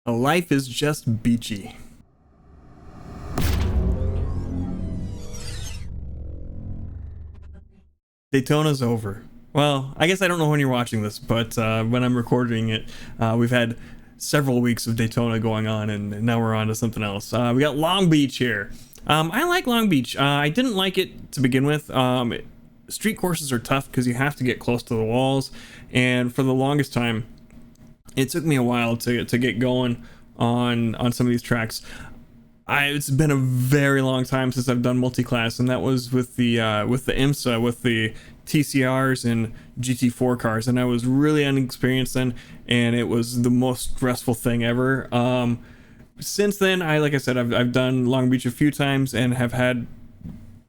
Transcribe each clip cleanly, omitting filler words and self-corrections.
Life is just beachy. Daytona's over. Well, I guess I don't know when you're watching this, but when I'm recording it, we've had several weeks of Daytona going on, and now we're on to something else. We got Long Beach here. I like Long Beach. I didn't like it to begin with. Street courses are tough because you have to get close to the walls, and for the longest time, it took me a while to get going on some of these tracks. It's been a very long time since I've done multi-class, and that was with the IMSA, with the TCRs and GT4 cars, and I was really unexperienced then, and it was the most stressful thing ever. Since then, like I said, I've done Long Beach a few times and have had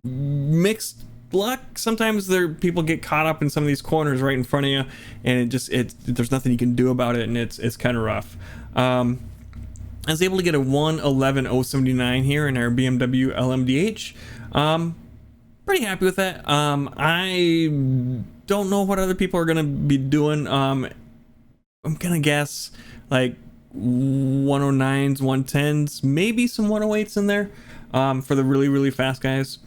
mixed luck. Sometimes people get caught up in some of these corners right in front of you, and there's nothing you can do about it, and it's kind of rough. I was able to get a 111.079 here in our BMW LMDh. Pretty happy with that. I don't know what other people are gonna be doing. I'm gonna guess like 109s, 110s, maybe some 108s in there, for the really fast guys.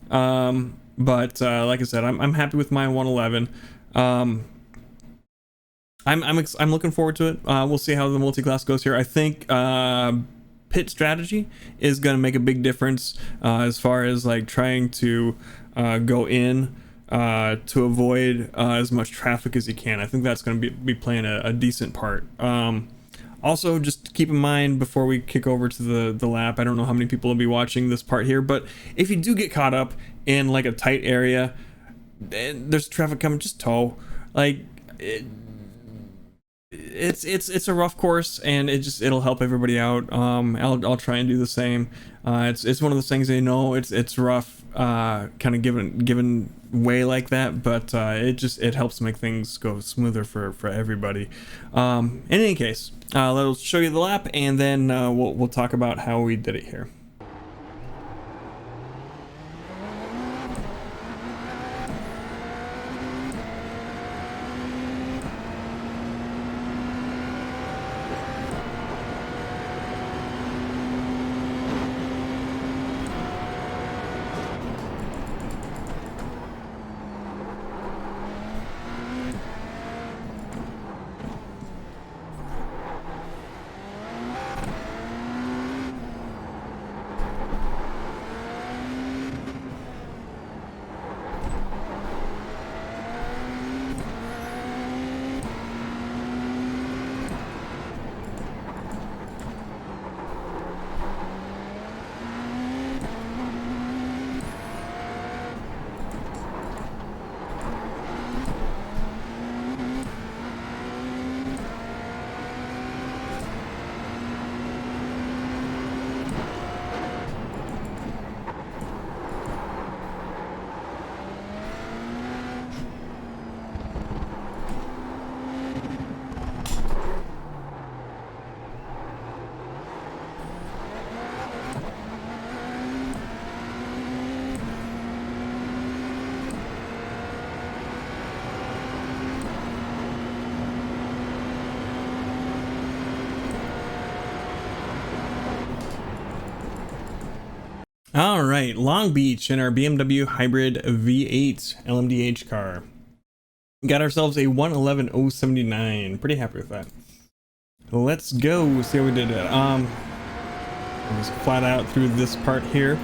But like I said, I'm happy with my 111. I'm looking forward to it. We'll see how the multi-class goes here. I think pit strategy is going to make a big difference as far as like trying to go in to avoid as much traffic as you can. I think that's going to be playing a decent part. Also, just keep in mind before we kick over to the lap, I don't know how many people will be watching this part here, but if you do get caught up in like a tight area and there's traffic coming, just tow. Like it's a rough course, and it'll help everybody out. I'll try and do the same. It's one of those things, it's rough, kind of given way like that, but it helps make things go smoother for everybody. In any case, let's show you the lap, and then we'll talk about how we did it here. All right, Long Beach in our BMW hybrid V8 LMDh car. Got ourselves a 111.079. Pretty happy with that. Let's go see how we did it. Just flat out through this part here.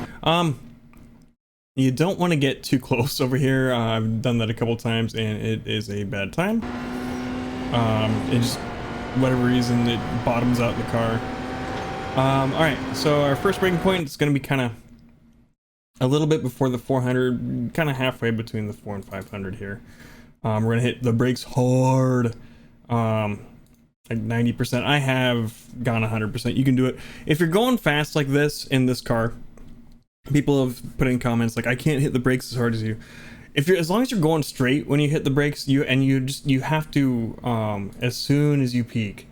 You don't want to get too close over here. I've done that a couple times, and it is a bad time. It just, whatever reason, it bottoms out the car. All right, so our first braking point is going to be kind of a little bit before the 400, kind of halfway between the 400 and 500 here. We're gonna hit the brakes hard, like 90%. I have gone 100%. You can do it if you're going fast like this in this car. People have put in comments like, I can't hit the brakes as hard as you. As long as you're going straight when you hit the brakes, you have to, as soon as you peak,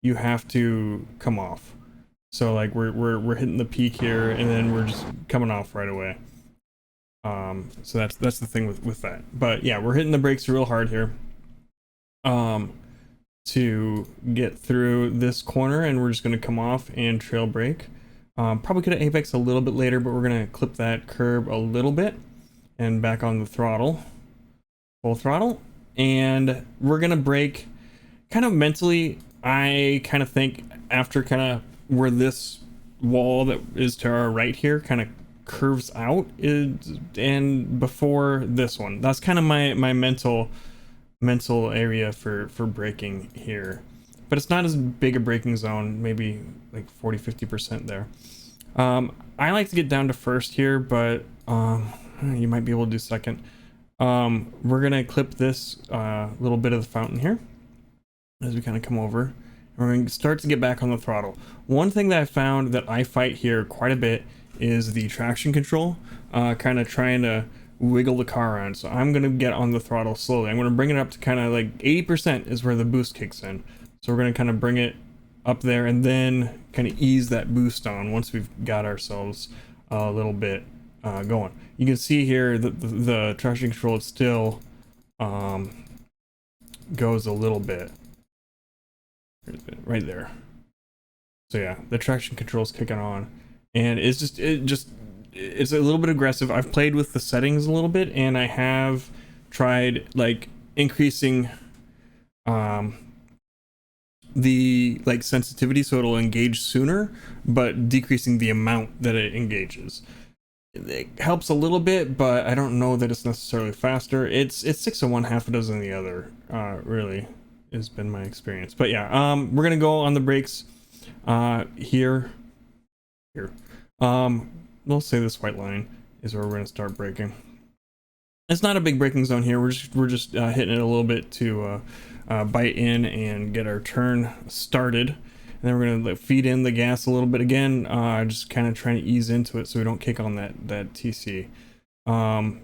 you have to come off. So like we're hitting the peak here, and then we're just coming off right away. So that's the thing with that. But yeah, we're hitting the brakes real hard here. to get through this corner, and we're just going to come off and trail brake. Probably could have apex a little bit later, but we're going to clip that curb a little bit and back on the throttle, full throttle, and we're going to brake kind of mentally. I kind of think after kind of where this wall that is to our right here kind of curves out and before this one, that's kind of my mental area for braking here, but it's not as big a braking zone, maybe like 40-50% there. I like to get down to first here, but you might be able to do second. We're gonna clip this little bit of the fountain here as we kind of come over. We're going to start to get back on the throttle. One thing that I found that I fight here quite a bit is the traction control, kind of trying to wiggle the car around. So I'm going to get on the throttle slowly. I'm going to bring it up to kind of like 80% is where the boost kicks in. So we're going to kind of bring it up there and then kind of ease that boost on once we've got ourselves a little bit going. You can see here that the traction control still goes a little bit. Right there. So yeah, the traction control is kicking on, and it's a little bit aggressive. I've played with the settings a little bit, and I have tried like increasing the like sensitivity so it'll engage sooner, but decreasing the amount that it engages. It helps a little bit, but I don't know that it's necessarily faster. It's 6 of one, half a dozen of the other, really has been my experience. But yeah, we're gonna go on the brakes here. We'll say this white line is where we're gonna start braking. It's not a big braking zone here. We're just hitting it a little bit to bite in and get our turn started, and then we're gonna feed in the gas a little bit again, just kind of trying to ease into it so we don't kick on that TC. And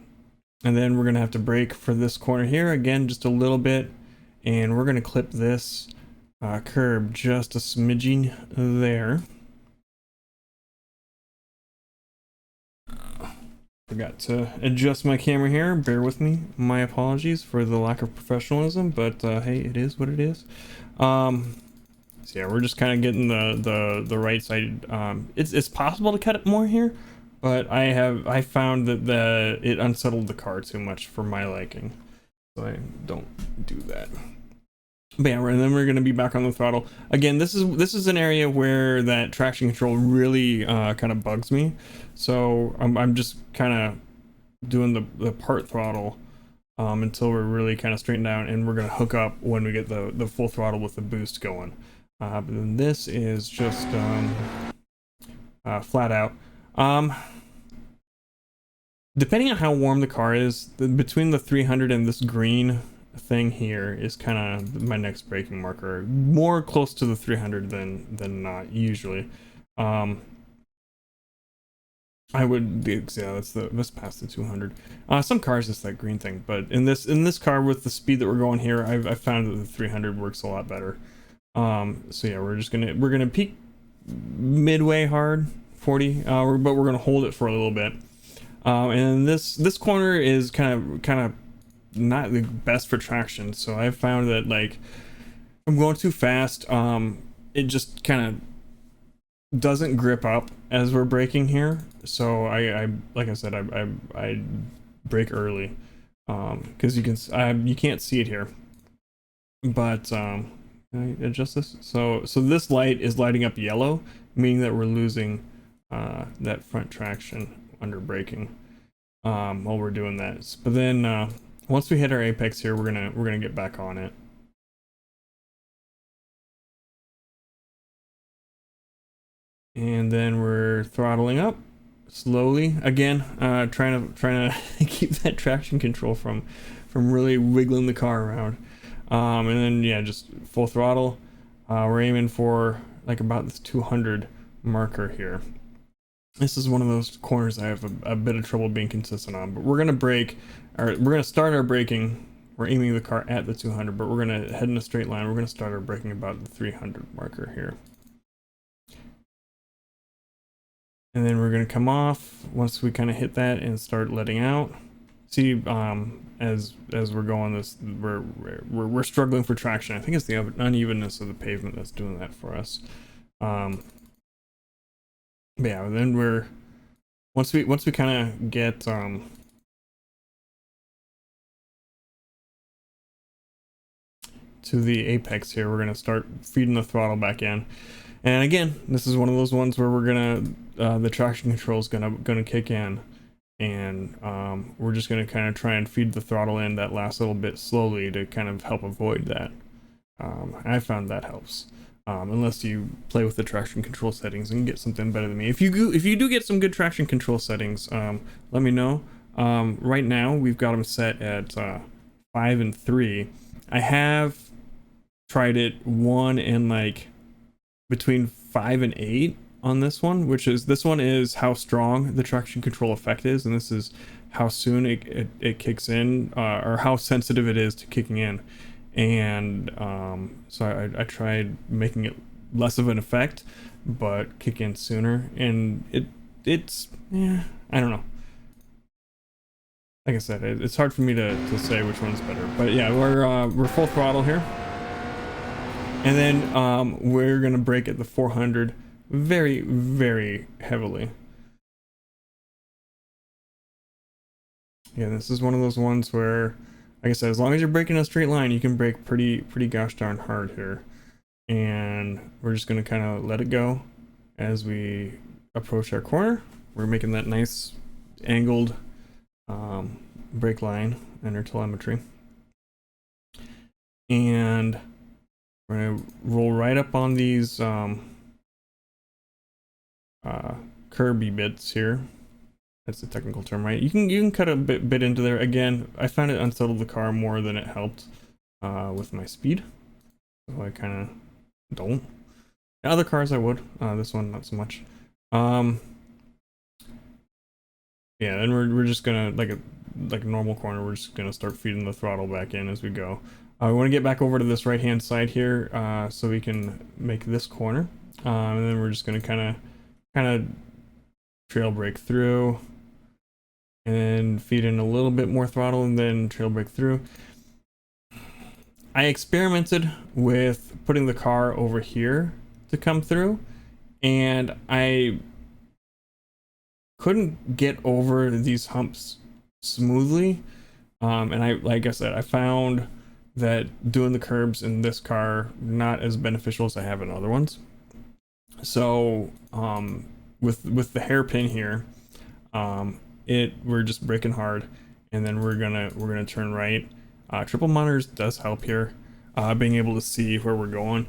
then we're gonna have to brake for this corner here again, just a little bit. And we're going to clip this curb just a smidging there. Forgot to adjust my camera here. Bear with me. My apologies for the lack of professionalism, but hey, it is what it is. So yeah, we're just kind of getting the right side. It's possible to cut it more here, but I found that it unsettled the car too much for my liking. So I don't do that. But yeah, and then we're going to be back on the throttle again. This is an area where that traction control really kind of bugs me. So I'm just kind of doing the part throttle until we're really kind of straightened out, and we're going to hook up when we get the full throttle with the boost going. But then this is just flat out. Depending on how warm the car is, between the 300 and this green thing here is kind of my next braking marker. More close to the 300 than not usually. I would, yeah, that's past the 200. Some cars it's that green thing, but in this car with the speed that we're going here, I've found that the 300 works a lot better. So yeah, we're gonna peak midway hard 40, but we're gonna hold it for a little bit. And this corner is kind of not the best for traction, so I've found that like I'm going too fast, it just kind of doesn't grip up as we're braking here. So I like I said, I brake early, because you can't see it here, but can I adjust this? So this light is lighting up yellow, meaning that we're losing that front traction under braking while we're doing that. But then once we hit our apex here, we're gonna get back on it. And then we're throttling up slowly again, trying to keep that traction control from really wiggling the car around. And then yeah, just full throttle. We're aiming for like about this 200 marker here. This is one of those corners I have a bit of trouble being consistent on, but we're gonna start our braking. We're aiming the car at the 200, but we're gonna head in a straight line. We're gonna start our braking about the 300 marker here. And then we're gonna come off once we kind of hit that and start letting out. see, as we're going this, we're struggling for traction. I think it's the unevenness of the pavement that's doing that for us. But yeah, then once we kind of get to the apex here, we're gonna start feeding the throttle back in. And again, this is one of those ones where we're gonna the traction control is gonna kick in, and we're just gonna kind of try and feed the throttle in that last little bit slowly to kind of help avoid that. I found that helps, unless you play with the traction control settings and get something better than me. If you do get some good traction control settings, let me know. Right now we've got them set at 5 and 3. I have tried it 1 and like between 5 and 8 on this one, this one is how strong the traction control effect is, and this is how soon it kicks in, or how sensitive it is to kicking in. And so I tried making it less of an effect but kick in sooner, and it's yeah, I don't know. Like I said, it's hard for me to say which one's better, but yeah, we're full throttle here, and then we're gonna brake at the 400 very, very heavily. Yeah, this is one of those ones where, like I said, as long as you're braking a straight line, you can brake pretty gosh darn hard here. And we're just gonna kind of let it go as we approach our corner. We're making that nice angled brake line in our telemetry, and we're gonna roll right up on these curby bits here. That's the technical term, right? You can cut a bit into there. Again, I found it unsettled the car more than it helped with my speed, so I kind of don't. Other cars I would, this one not so much. Yeah, and we're just gonna, like a normal corner, we're just gonna start feeding the throttle back in as we go. We want to get back over to this right hand side here, so we can make this corner, and then we're just gonna kind of trail brake through and feed in a little bit more throttle, and then trail brake through. I experimented with putting the car over here to come through, and I couldn't get over these humps smoothly. And like I said, I found that doing the curbs in this car not as beneficial as I have in other ones. So with the hairpin here, we're just braking hard, and then we're gonna turn right. Triple monitors does help here, being able to see where we're going.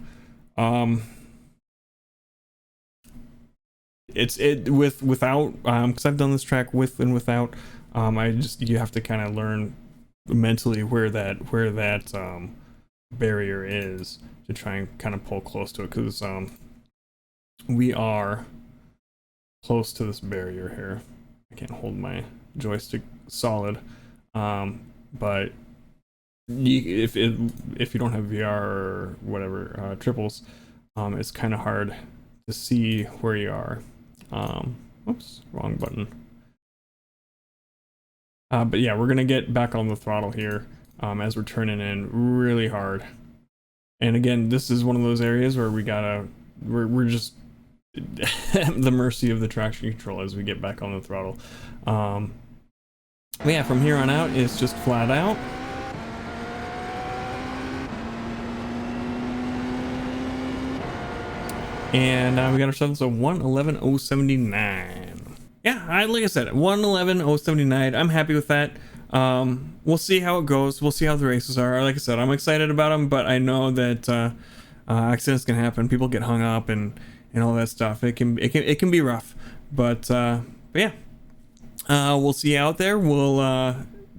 Without, because I've done this track with and without. You have to kind of learn mentally where that barrier is to try and kind of pull close to it, because we are close to this barrier here. I can't hold my joystick solid, but if you don't have VR or whatever triples, it's kind of hard to see where you are. Oops, wrong button. But yeah, we're gonna get back on the throttle here as we're turning in really hard. And again, this is one of those areas where we're just at the mercy of the traction control as we get back on the throttle. But yeah, from here on out, it's just flat out. And we got ourselves a 111.079. Yeah, like I said, 111.079. I'm happy with that. We'll see how it goes. We'll see how the races are. Like I said, I'm excited about them, but I know that accidents can happen. People get hung up and all that stuff. It can be rough. But yeah, we'll see you out there. We'll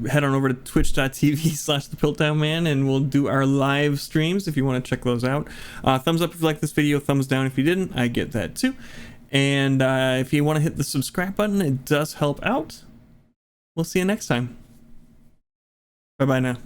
head on over to twitch.tv/thepiltdownman, and we'll do our live streams if you want to check those out. Thumbs up if you like this video, thumbs down if you didn't. I get that too. And if you want to hit the subscribe button, it does help out. We'll see you next time. Bye bye now.